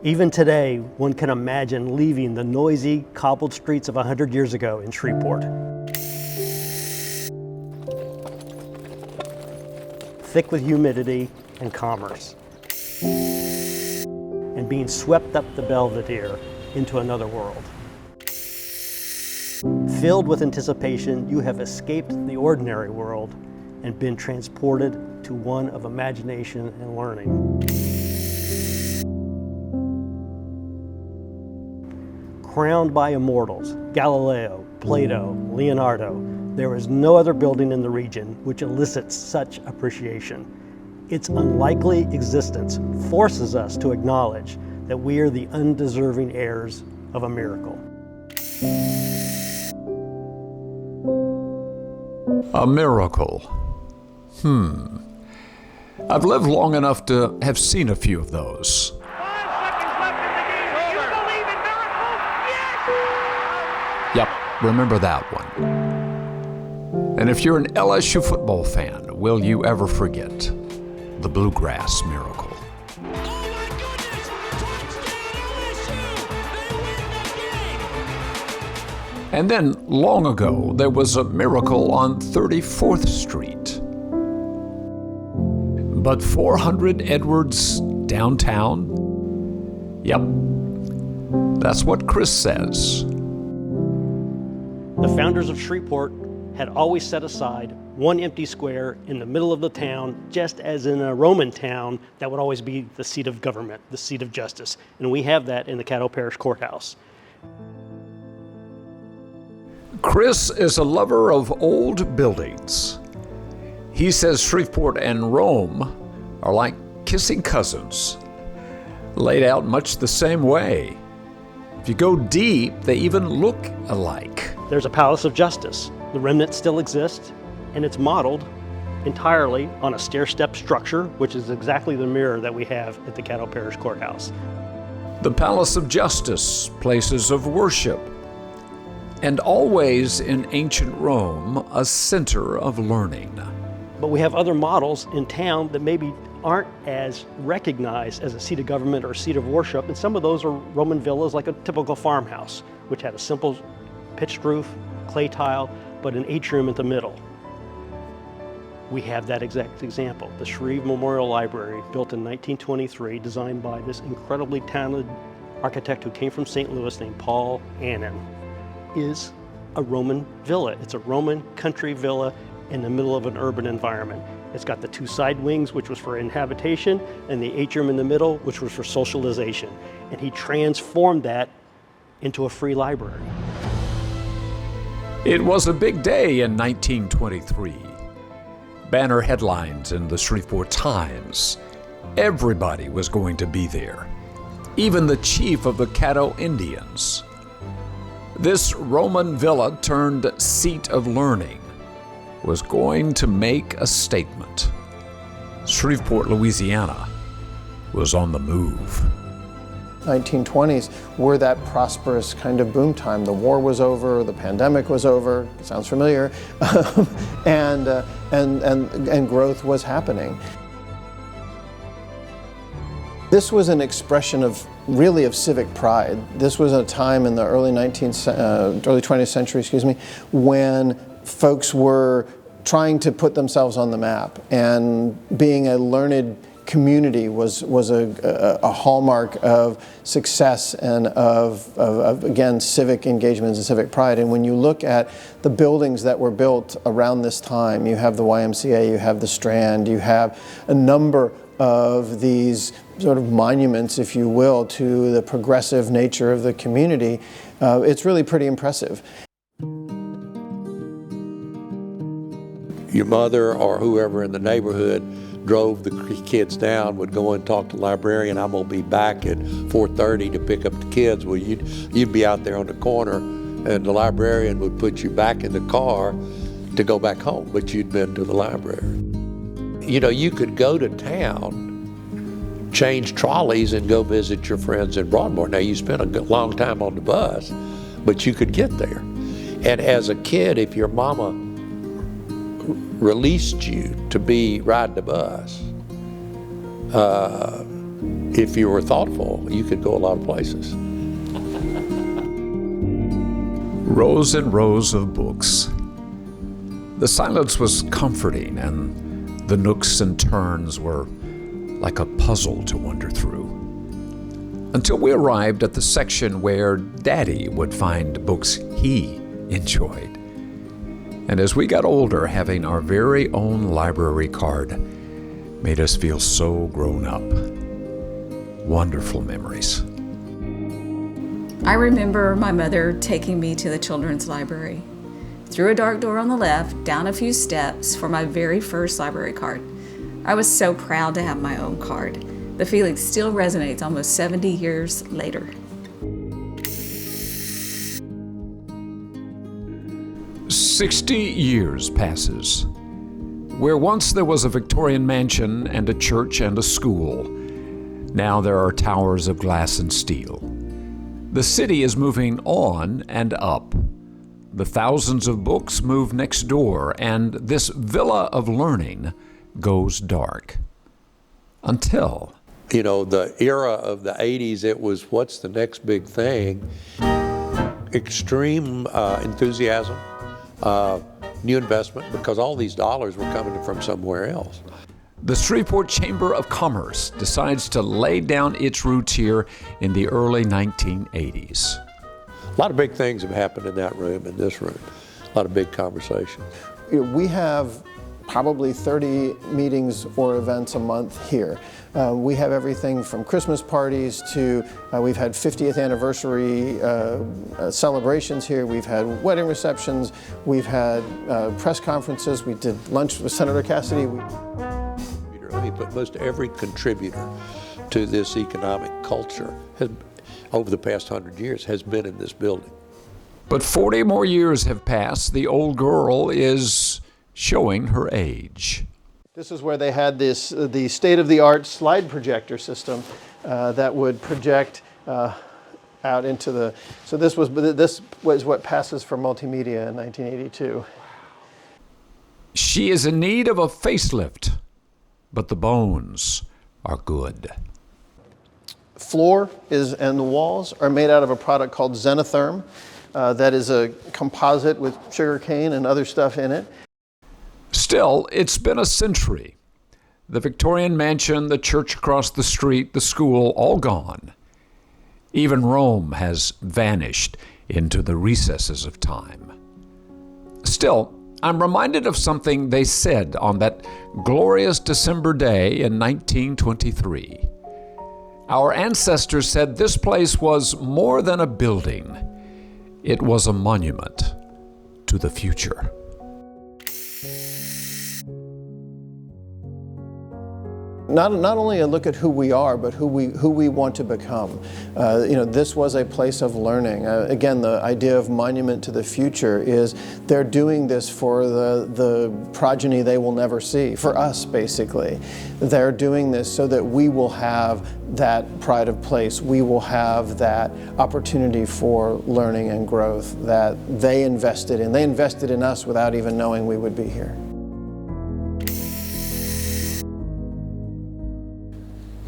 Even today, one can imagine leaving the noisy, cobbled streets of 100 years ago in Shreveport. Thick with humidity and commerce. And being swept up the Belvedere into another world. Filled with anticipation, you have escaped the ordinary world and been transported to one of imagination and learning. Crowned by immortals, Galileo, Plato, Leonardo, there is no other building in the region which elicits such appreciation. Its unlikely existence forces us to acknowledge that we are the undeserving heirs of a miracle. A miracle. I've lived long enough to have seen a few of those. 5 seconds left in the game. Do you believe in miracles? Yes! Yep, remember that one. And if you're an LSU football fan, will you ever forget the Bluegrass miracle? Oh my goodness! Touchdown LSU! They win the game! And then, long ago, there was a miracle on 34th Street. But 400 Edwards downtown? Yep, that's what Chris says. The founders of Shreveport had always set aside one empty square in the middle of the town, just as in a Roman town, that would always be the seat of government, the seat of justice. And we have that in the Caddo Parish Courthouse. Chris is a lover of old buildings. He says Shreveport and Rome are like kissing cousins, laid out much the same way. If you go deep, they even look alike. There's a Palace of Justice. The remnants still exist, and it's modeled entirely on a stair-step structure, which is exactly the mirror that we have at the Caddo Parish Courthouse. The Palace of Justice, places of worship, and always in ancient Rome, a center of learning. But we have other models in town that maybe aren't as recognized as a seat of government or a seat of worship, and some of those are Roman villas, like a typical farmhouse, which had a simple pitched roof, clay tile, but an atrium at the middle. We have that exact example. The Shreve Memorial Library, built in 1923, designed by this incredibly talented architect who came from St. Louis named Paul Annan, is a Roman villa. It's a Roman country villa in the middle of an urban environment. It's got the 2 side wings, which was for inhabitation, and the atrium in the middle, which was for socialization. And he transformed that into a free library. It was a big day in 1923. Banner headlines in the Shreveport Times. Everybody was going to be there, even the chief of the Caddo Indians. This Roman villa turned seat of learning was going to make a statement. Shreveport, Louisiana was on the move. 1920s were that prosperous kind of boom time. The war was over, the pandemic was over, sounds familiar, and growth was happening. This was an expression of civic pride. This was a time in the early 20th century, when folks were trying to put themselves on the map, and being a learned community was a hallmark of success and of again, civic engagements and civic pride. And when you look at the buildings that were built around this time, you have the YMCA, you have the Strand, you have a number of these sort of monuments, if you will, to the progressive nature of the community. It's really pretty impressive. Your mother or whoever in the neighborhood drove the kids down, would go and talk to the librarian. I'm gonna be back at 4:30 to pick up the kids. Well, you'd be out there on the corner, and the librarian would put you back in the car to go back home, but you'd been to the library. You know, you could go to town, change trolleys, and go visit your friends in Broadmoor. Now, you spent a long time on the bus, but you could get there. And as a kid, if your mama released you to be riding the bus, if you were thoughtful, you could go a lot of places. Rows and rows of books. The silence was comforting, and the nooks and turns were like a puzzle to wander through. Until we arrived at the section where Daddy would find books he enjoyed. And as we got older, having our very own library card made us feel so grown up. Wonderful memories. I remember my mother taking me to the children's library. Through a dark door on the left, down a few steps for my very first library card. I was so proud to have my own card. The feeling still resonates almost 70 years later. 60 years passes. Where once there was a Victorian mansion and a church and a school, now there are towers of glass and steel. The city is moving on and up. The thousands of books move next door, and this villa of learning goes dark. Until... You know, the era of the 80s, it was what's the next big thing? Extreme enthusiasm, new investment, because all these dollars were coming from somewhere else. The Shreveport Chamber of Commerce decides to lay down its roots here in the early 1980s. A lot of big things have happened in that room, in this room. A lot of big conversations. We have probably 30 meetings or events a month here. We have everything from Christmas parties to, we've had 50th anniversary celebrations here, we've had wedding receptions, we've had press conferences, we did lunch with Senator Cassidy. I mean, but most every contributor to this economic culture has, over the past 100 years, has been in this building. But 40 more years have passed. The old girl is showing her age. This is where they had this, the state-of-the-art slide projector system that would project out into the, so this was what passes for multimedia in 1982. She is in need of a facelift, but the bones are good. Floor is, and the walls are made out of a product called Zenotherm. That is a composite with sugar cane and other stuff in it. Still, it's been a century. The Victorian mansion, the church across the street, the school, all gone. Even Rome has vanished into the recesses of time. Still, I'm reminded of something they said on that glorious December day in 1923. Our ancestors said this place was more than a building. It was a monument to the future. Not only a look at who we are, but who we want to become. This was a place of learning. Again, the idea of monument to the future is they're doing this for the progeny they will never see, for us basically. They're doing this so that we will have that pride of place. We will have that opportunity for learning and growth that they invested in. They invested in us without even knowing we would be here.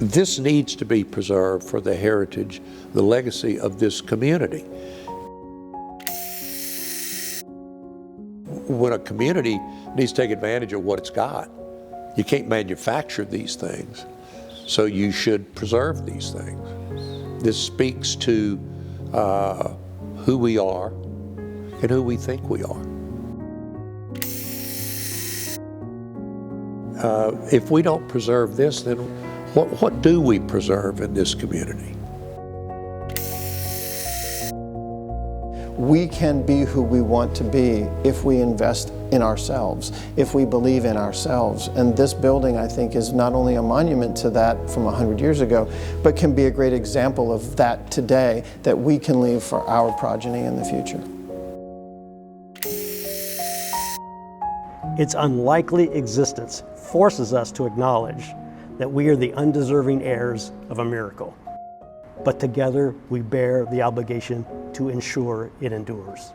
This needs to be preserved for the heritage, the legacy of this community. When a community needs to take advantage of what it's got, you can't manufacture these things, so you should preserve these things. This speaks to who we are and who we think we are. If we don't preserve this, then what do we preserve in this community? We can be who we want to be if we invest in ourselves, if we believe in ourselves. And this building, I think, is not only a monument to that from 100 years ago, but can be a great example of that today that we can leave for our progeny in the future. Its unlikely existence forces us to acknowledge that we are the undeserving heirs of a miracle. But together we bear the obligation to ensure it endures.